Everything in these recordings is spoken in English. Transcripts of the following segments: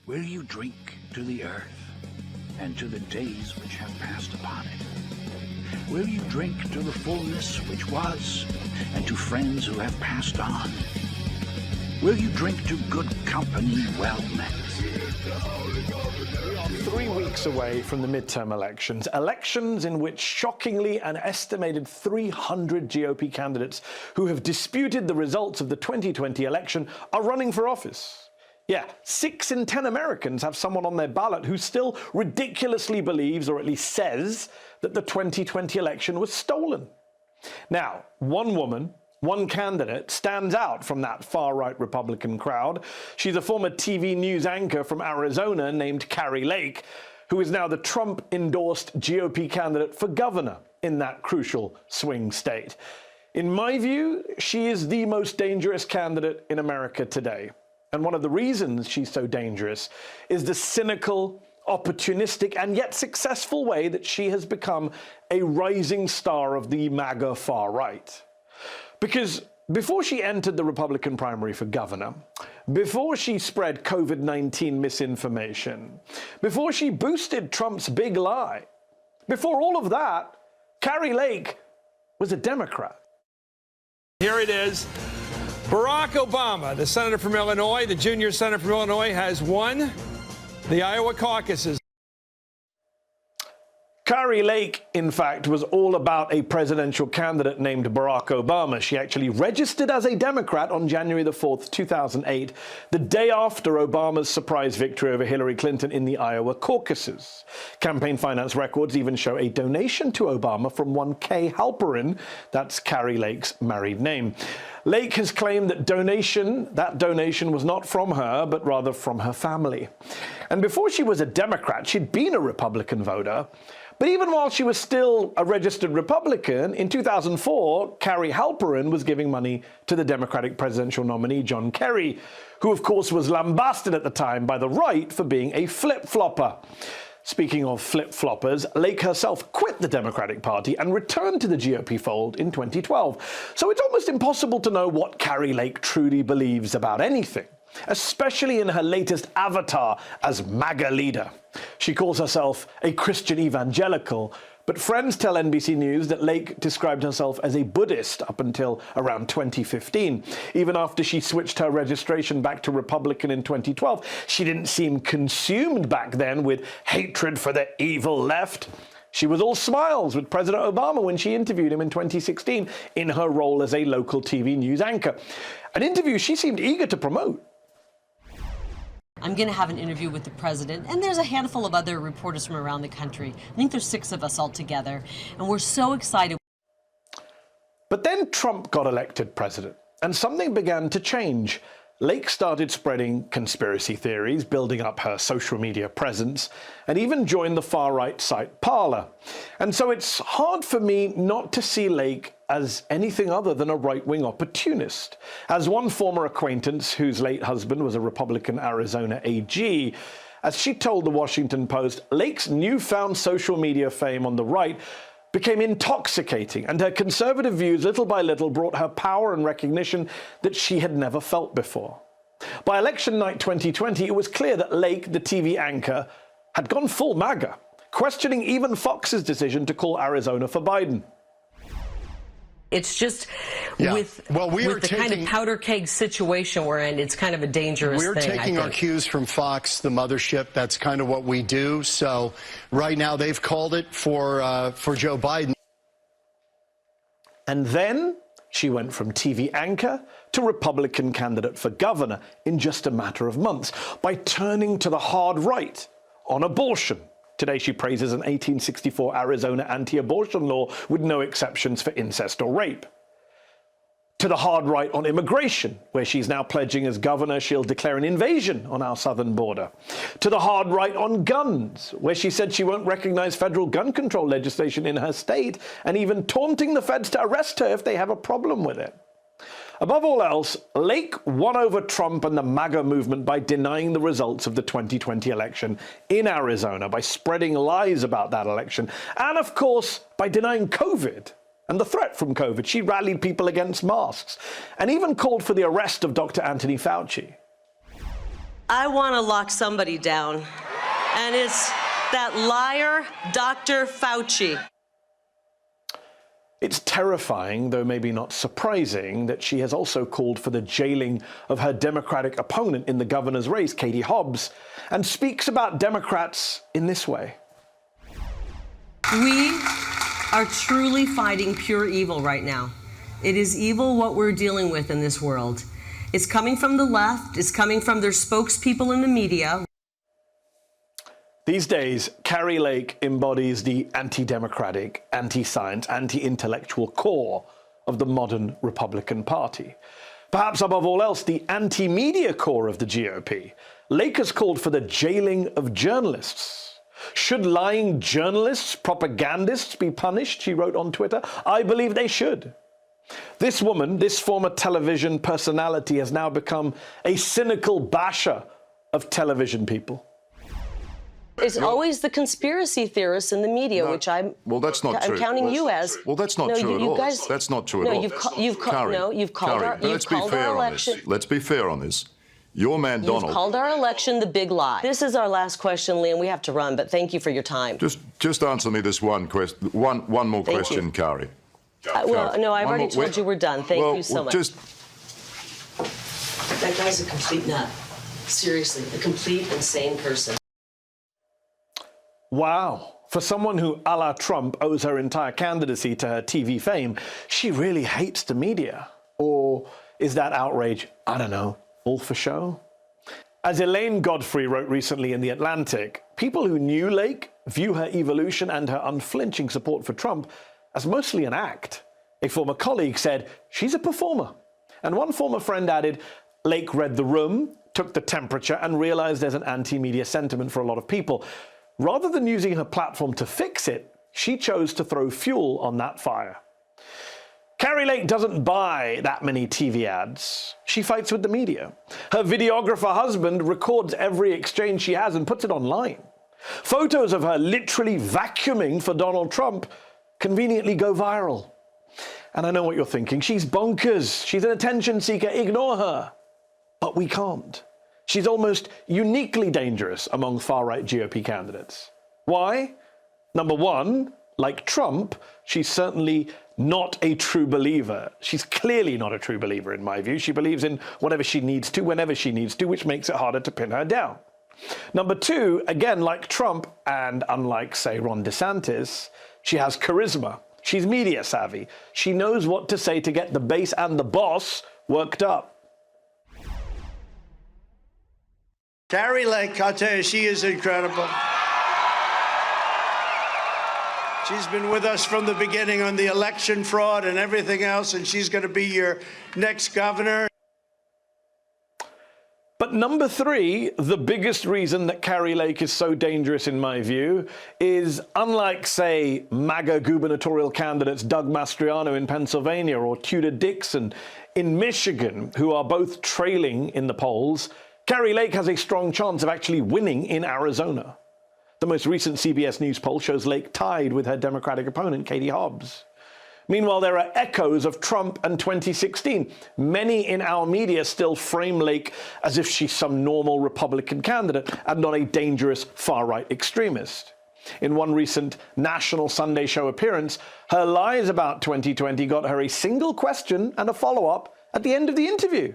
Will you drink to the earth and to the days which have passed upon it? Will you drink to the fullness which was and to friends who have passed on? Will you drink to good company well met? We are 3 weeks away from the midterm elections, elections in which shockingly an estimated 300 GOP candidates who have disputed the results of the 2020 election are running for office. Yeah, 6 in 10 Americans have someone on their ballot who still ridiculously believes, or at least says, that the 2020 election was stolen. Now, one woman, one candidate, stands out from that far-right Republican crowd. She's a former TV news anchor from Arizona named Kari Lake, who is now the Trump-endorsed GOP candidate for governor in that crucial swing state. In my view, she is the most dangerous candidate in America today. And one of the reasons she's so dangerous is the cynical, opportunistic, and yet successful way that she has become a rising star of the MAGA far right. Because before she entered the Republican primary for governor, before she spread COVID-19 misinformation, before she boosted Trump's big lie, before all of that, Kari Lake was a Democrat. Here it is. Barack Obama, the senator from Illinois, the junior senator from Illinois, has won the Iowa caucuses. Kari Lake, in fact, was all about a presidential candidate named Barack Obama. She actually registered as a Democrat on January the 4th, 2008, the day after Obama's surprise victory over Hillary Clinton in the Iowa caucuses. Campaign finance records even show a donation to Obama from one Kay Halperin, that's Kari Lake's married name. Lake has claimed that donation was not from her, but rather from her family. And before she was a Democrat, she'd been a Republican voter. But even while she was still a registered Republican, in 2004, Kay Halperin was giving money to the Democratic presidential nominee, John Kerry, who of course was lambasted at the time by the right for being a flip-flopper. Speaking of flip-floppers, Lake herself quit the Democratic Party and returned to the GOP fold in 2012. So it's almost impossible to know what Kari Lake truly believes about anything, especially in her latest avatar as MAGA leader. She calls herself a Christian evangelical, but friends tell NBC News that Lake described herself as a Buddhist up until around 2015. Even after she switched her registration back to Republican in 2012, she didn't seem consumed back then with hatred for the evil left. She was all smiles with President Obama when she interviewed him in 2016 in her role as a local TV news anchor, an interview she seemed eager to promote. I'm going to have an interview with the president, and there's a handful of other reporters from around the country. I think there's 6 of us all together, and we're so excited. But then Trump got elected president, and something began to change. Lake started spreading conspiracy theories, building up her social media presence, and even joined the far-right site Parler. And so it's hard for me not to see Lake as anything other than a right-wing opportunist. As one former acquaintance, whose late husband was a Republican Arizona AG, as she told the Washington Post, Lake's newfound social media fame on the right became intoxicating, and her conservative views little by little brought her power and recognition that she had never felt before. By election night 2020, it was clear that Lake, the TV anchor, had gone full MAGA, questioning even Fox's decision to call Arizona for Biden. It's just with the kind of powder keg situation we're in, it's kind of a dangerous thing. We're taking our cues from Fox, the mothership. That's kind of what we do. So right now they've called it for Joe Biden. And then she went from TV anchor to Republican candidate for governor in just a matter of months by turning to the hard right on abortion. Today she praises an 1864 Arizona anti-abortion law with no exceptions for incest or rape. To the hard right on immigration, where she's now pledging as governor she'll declare an invasion on our southern border. To the hard right on guns, where she said she won't recognize federal gun control legislation in her state, and even taunting the feds to arrest her if they have a problem with it. Above all else, Lake won over Trump and the MAGA movement by denying the results of the 2020 election in Arizona, by spreading lies about that election, and of course, by denying COVID and the threat from COVID. She rallied people against masks and even called for the arrest of Dr. Anthony Fauci. I want to lock somebody down, and it's that liar, Dr. Fauci. It's terrifying, though maybe not surprising, that she has also called for the jailing of her Democratic opponent in the governor's race, Katie Hobbs, and speaks about Democrats in this way. We are truly fighting pure evil right now. It is evil what we're dealing with in this world. It's coming from the left. It's coming from their spokespeople in the media. These days, Kari Lake embodies the anti-democratic, anti-science, anti-intellectual core of the modern Republican Party. Perhaps above all else, the anti-media core of the GOP. Lake has called for the jailing of journalists. Should lying journalists, propagandists be punished, she wrote on Twitter? I believe they should. This woman, this former television personality, has now become a cynical basher of television people. It's always the conspiracy theorists in the media, which I'm. Well, that's not true. I'm counting you as. Well, that's not true at all. That's not true at all. You've called our election. Let's be fair on this. Your man Donald. You've called our election the big lie. This is our last question, Liam. We have to run, but thank you for your time. Just answer me this one question. One more question, Kari. Well, no, I've already told you we're done. Thank you so much. That guy's a complete nut. Seriously, a complete insane person. Wow. For someone who, a la Trump, owes her entire candidacy to her TV fame, she really hates the media. Or is that outrage, I don't know, all for show? As Elaine Godfrey wrote recently in The Atlantic, people who knew Lake view her evolution and her unflinching support for Trump as mostly an act. A former colleague said, she's a performer. And one former friend added, Lake read the room, took the temperature, and realized there's an anti-media sentiment for a lot of people. Rather than using her platform to fix it, she chose to throw fuel on that fire. Kari Lake doesn't buy that many TV ads. She fights with the media. Her videographer husband records every exchange she has and puts it online. Photos of her literally vacuuming for Donald Trump conveniently go viral. And I know what you're thinking. She's bonkers. She's an attention seeker. Ignore her. But we can't. She's almost uniquely dangerous among far-right GOP candidates. Why? Number one, like Trump, she's certainly not a true believer. She's clearly not a true believer, in my view. She believes in whatever she needs to, whenever she needs to, which makes it harder to pin her down. Number two, again, like Trump, and unlike, say, Ron DeSantis, she has charisma. She's media savvy. She knows what to say to get the base and the boss worked up. Kari Lake, I'll tell you, she is incredible. She's been with us from the beginning on the election fraud and everything else, and she's going to be your next governor. But number three, the biggest reason that Kari Lake is so dangerous in my view is, unlike, say, MAGA gubernatorial candidates Doug Mastriano in Pennsylvania or Tudor Dixon in Michigan, who are both trailing in the polls, Kari Lake has a strong chance of actually winning in Arizona. The most recent CBS News poll shows Lake tied with her Democratic opponent, Katie Hobbs. Meanwhile, there are echoes of Trump and 2016. Many in our media still frame Lake as if she's some normal Republican candidate and not a dangerous far-right extremist. In one recent national Sunday show appearance, her lies about 2020 got her a single question and a follow-up at the end of the interview.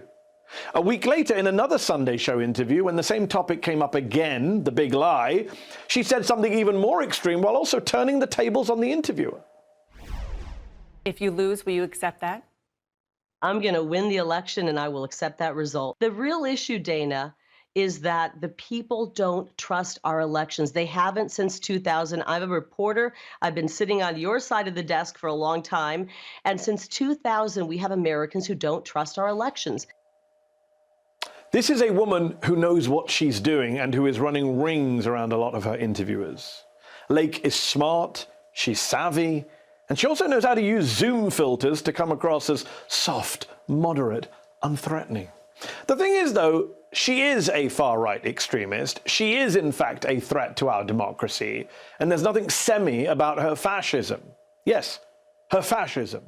A week later, in another Sunday show interview, when the same topic came up again, the big lie, she said something even more extreme while also turning the tables on the interviewer. If you lose, will you accept that? I'm going to win the election and I will accept that result. The real issue, Dana, is that the people don't trust our elections. They haven't since 2000. I'm a reporter. I've been sitting on your side of the desk for a long time. And since 2000, we have Americans who don't trust our elections. This is a woman who knows what she's doing and who is running rings around a lot of her interviewers. Lake is smart, she's savvy, and she also knows how to use Zoom filters to come across as soft, moderate, unthreatening. The thing is, though, she is a far-right extremist. She is, in fact, a threat to our democracy, and there's nothing semi about her fascism. Yes, her fascism.